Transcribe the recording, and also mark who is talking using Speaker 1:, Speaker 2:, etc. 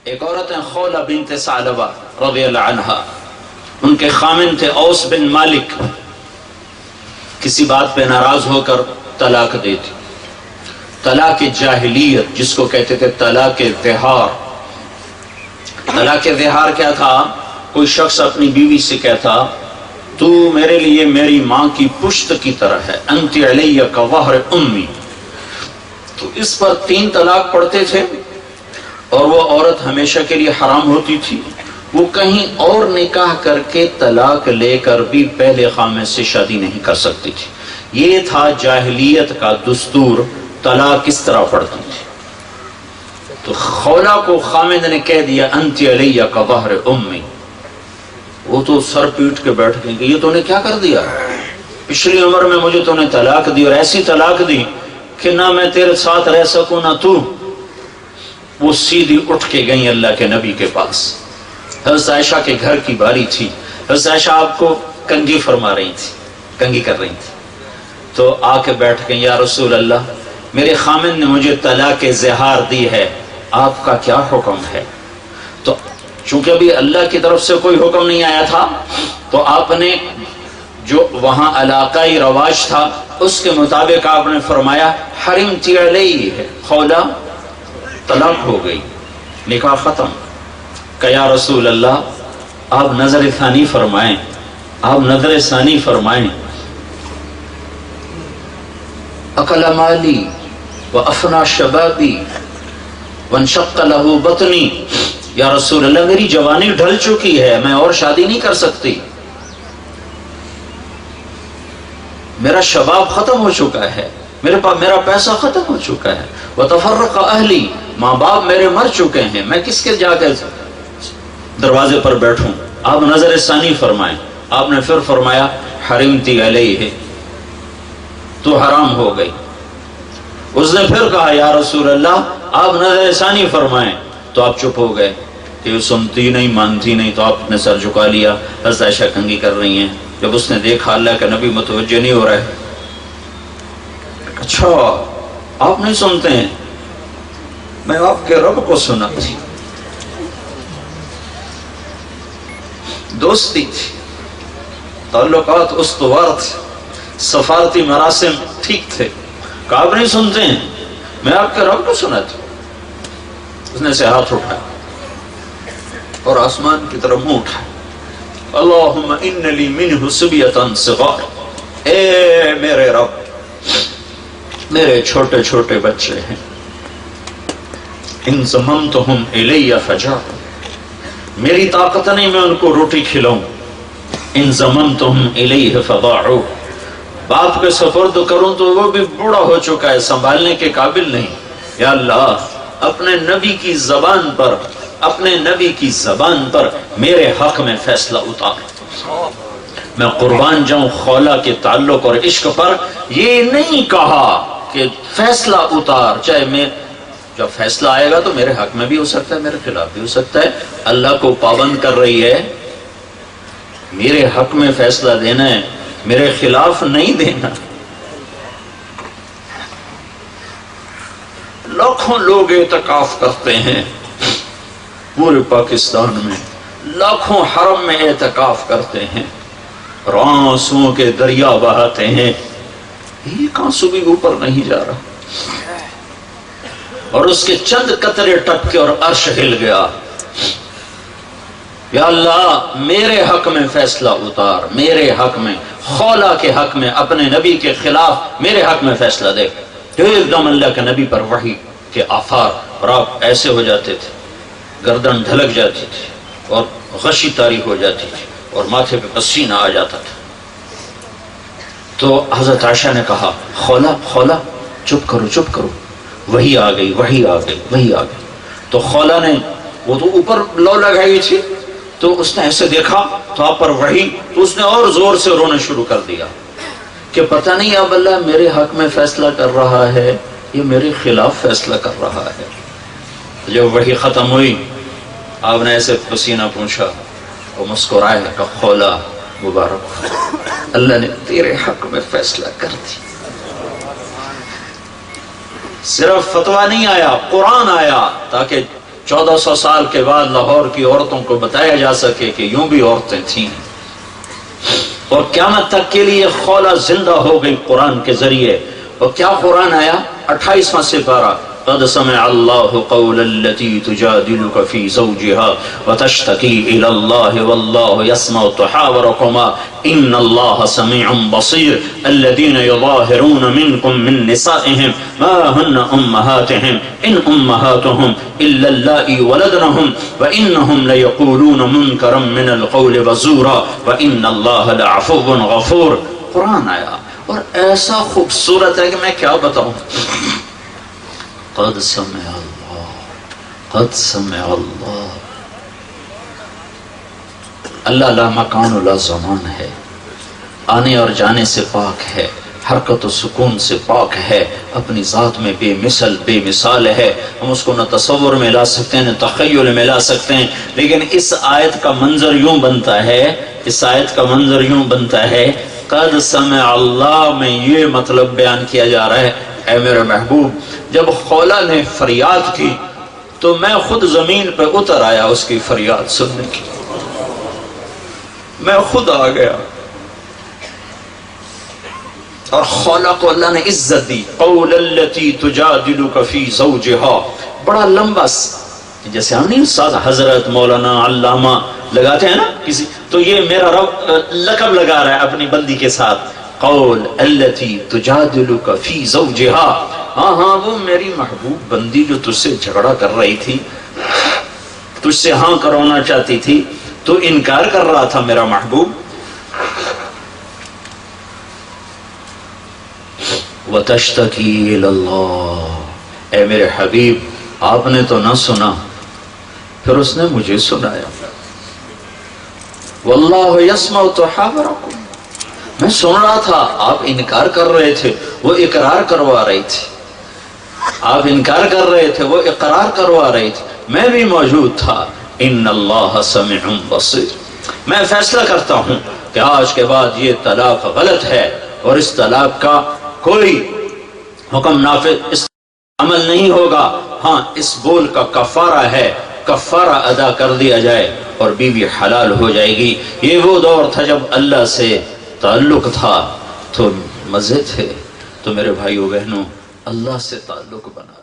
Speaker 1: ایک عورت ہیں خولہ بنت ثعلبہ رضی اللہ عنہا، ان کے خامن تھے اوس بن مالک، کسی بات پہ ناراض ہو کر طلاق دے دی۔ طلاق جاہلیت جس کو کہتے تھے طلاق ظہار۔ طلاق ظہار کیا تھا؟ کوئی شخص اپنی بیوی سے کہتا تو میرے لیے میری ماں کی پشت کی طرح ہے، انت علیہ کظہر امی، تو اس پر 3 طلاق پڑھتے تھے اور وہ عورت ہمیشہ کے لیے حرام ہوتی تھی۔ وہ کہیں اور نکاح کر کے طلاق لے کر بھی پہلے خامن سے شادی نہیں کر سکتی تھی۔ یہ تھا جاہلیت کا دستور، طلاق کس طرح پڑتی تھی۔ تو خولہ کو خامد نے کہہ دیا انت علیہ کظہر امی، وہ تو سر پیٹ کے بیٹھ گئے کہ یہ تو نے کیا کر دیا، پچھلی عمر میں مجھے تو نے طلاق دی اور ایسی طلاق دی کہ نہ میں تیرے ساتھ رہ سکوں نہ تو۔ وہ سیدھی اٹھ کے گئیں اللہ کے نبی کے پاس۔ حضرت عائشہ کے گھر کی باری تھی، حضرت عائشہ آپ کو کنگھی فرما رہی تھی، کنگھی کر رہی تھی، تو آ کے بیٹھ گئیں یا رسول اللہ میرے خامن نے مجھے طلاق ظہار دی ہے، آپ کا کیا حکم ہے؟ تو چونکہ ابھی اللہ کی طرف سے کوئی حکم نہیں آیا تھا تو آپ نے جو وہاں علاقائی رواج تھا اس کے مطابق آپ نے فرمایا حرمتی علیہ، خولہ طلاق ہو گئی، نکاح ختم۔ کہ یا رسول اللہ آپ نظر ثانی فرمائیں، آپ نظر ثانی فرمائیں۔ اکل مالی وافنا شبابی وانشق له بطنی، یا رسول اللہ میری جوانی ڈھل چکی ہے، میں اور شادی نہیں کر سکتی، میرا شباب ختم ہو چکا ہے، میرا پیسہ ختم ہو چکا ہے، وتفرق اہلی، ماں باپ میرے مر چکے ہیں، میں کس کے جا کے دروازے پر بیٹھوں؟ آپ نظر ثانی فرمائیں۔ آپ نے پھر فرمایا حرمتی علیہ، تو حرام ہو گئی۔ اس نے پھر کہا یا رسول اللہ آپ نظر ثانی فرمائیں، تو آپ چپ ہو گئے کہ سنتی نہیں مانتی نہیں، تو آپ نے سر جھکا لیا۔ حضرت عائشہ کنگھی کر رہی ہیں، جب اس نے دیکھا اللہ کا نبی متوجہ نہیں ہو رہا ہے، اچھا آپ نہیں سنتے ہیں، میں آپ کے رب کو سنا تھی، دوستی تھی، تعلقات استوار تھے، سفارتی مراسم ٹھیک تھے، کہ آپ نہیں سنتے ہیں، میں آپ کے رب کو سنا تھی۔ اس نے سے ہاتھ اٹھایا اور آسمان کی طرف منہ اٹھایا، اللہم ان لی منہ صبیۃ صغار، اے میرے رب میرے چھوٹے چھوٹے بچے ہیں، ان ضممتہم الی فجاء، میری طاقت نہیں میں ان کو روٹی کھلاؤں، ان ضممتہم الیہ فضاعوا، باپ کے سپرد کروں تو وہ بھی بوڑھا ہو چکا ہے، سنبھالنے کے قابل نہیں، یا اللہ اپنے نبی کی زبان پر، اپنے نبی کی زبان پر میرے حق میں فیصلہ اتار، میں قربان جاؤں خولہ کے تعلق اور عشق پر۔ یہ نہیں کہا کہ فیصلہ اتار، چاہے میں جب فیصلہ آئے گا تو میرے حق میں بھی ہو سکتا ہے میرے خلاف بھی ہو سکتا ہے، اللہ کو پابند کر رہی ہے، میرے حق میں فیصلہ دینا ہے، میرے خلاف نہیں دینا۔ لاکھوں لوگ اعتکاف کرتے ہیں پورے پاکستان میں، لاکھوں حرم میں اعتکاف کرتے ہیں، اور آنسوؤں کے دریا بہاتے ہیں، ایک آنسو بھی اوپر نہیں جا رہا، اور اس کے چند قطرے ٹپکے اور عرش ہل گیا۔ یا اللہ میرے حق میں فیصلہ اتار، میرے حق میں، خولہ کے حق میں، اپنے نبی کے خلاف میرے حق میں فیصلہ دے۔ تو ایک دم اللہ کے نبی پر وحی کے آثار، اور آپ ایسے ہو جاتے تھے، گردن ڈھلک جاتی تھی اور غشی طاری ہو جاتی تھی اور ماتھے پہ پسینہ آ جاتا تھا۔ تو حضرت عائشہ نے کہا خولہ خولہ چپ کرو چپ کرو، وہی آ گئی وہی آ گئی وہی آ گئی۔ تو خولہ نے، وہ تو اوپر لو لگائی تھی، تو اس نے ایسے دیکھا تو آپ پر وحی، تو اس نے اور زور سے رونا شروع کر دیا کہ پتہ نہیں اب اللہ میرے حق میں فیصلہ کر رہا ہے یہ میرے خلاف فیصلہ کر رہا ہے۔ جب وحی ختم ہوئی آپ نے ایسے پسینہ پوچھا اور مسکرائے کہ خولہ مبارک، اللہ نے تیرے حق میں فیصلہ کر دی۔ صرف فتویٰ نہیں آیا، قرآن آیا تاکہ 1400 سال کے بعد لاہور کی عورتوں کو بتایا جا سکے کہ یوں بھی عورتیں تھیں، اور قیامت تک کے لیے خولہ زندہ ہو گئی قرآن کے ذریعے۔ اور کیا قرآن آیا؟ 28واں سپارہ، قد سمع اللہ قول التي تجادلك في زوجها وتشتكي الى الله والله يسمع تحاوركما ان الله سميع بصير الذين يظاهرون منكم من نسائهم ما هن امهاتهم ان امهاتهم الا اللائي ولدنهم وانهم ليقولون منكرا من القول وزورا وان الله لعفو غفور۔ قرآن آیا اور ایسا خوبصورت ہے کہ میں کیا بتاؤں۔ قد سمع اللہ، قد سمع اللہ۔ اللہ لا مکان و لا زمان ہے، آنے اور جانے سے پاک ہے، حرکت و سکون سے پاک ہے، اپنی ذات میں بے مثل بے مثال ہے۔ ہم اس کو نہ تصور میں لا سکتے ہیں نہ تخیل میں لا سکتے ہیں، لیکن اس آیت کا منظر یوں بنتا ہے، اس آیت کا منظر یوں بنتا ہے، قد سمع اللہ میں یہ مطلب بیان کیا جا رہا ہے، اے میرے محبوب جب خولہ نے فریاد کی تو میں خود زمین پہ اتر آیا اس کی فریاد سننے کی، میں خود آ گیا، اور خولہ کو اللہ نے عزت دی۔ قول التي تجادلك في زوجها، بڑا لمبا جیسے ہم نہیں استاد حضرت مولانا علامہ لگاتے ہیں نا کسی، تو یہ میرا رب لقب لگا رہا ہے اپنی بندی کے ساتھ، قول التي تجادلك في زوجها، ہاں ہاں وہ میری محبوب بندی جو تجھ سے جھگڑا کر رہی تھی، تجھ سے ہاں کروانا چاہتی تھی، تو انکار کر رہا تھا میرا محبوب۔ وتشتکی الی اللہ، اے میرے حبیب آپ نے تو نہ سنا، پھر اس نے مجھے سنایا۔ واللہ یسمع تحاورکم، میں سن رہا تھا، آپ انکار کر رہے تھے، وہ اقرار کروا رہی تھی، آپ انکار کر رہے تھے، وہ اقرار کروا رہی تھی، میں بھی موجود تھا۔ ان اللہ سميع بصير، میں فیصلہ کرتا ہوں کہ آج کے بعد یہ طلاق غلط ہے، اور اس طلاق کا کوئی حکم نافذ اس عمل نہیں ہوگا، ہاں اس بول کا کفارہ ہے، کفارہ ادا کر دیا جائے اور بیوی حلال ہو جائے گی۔ یہ وہ دور تھا جب اللہ سے تعلق تھا تو مزے تھے، تو میرے بھائیو بہنوں اللہ سے تعلق بنا۔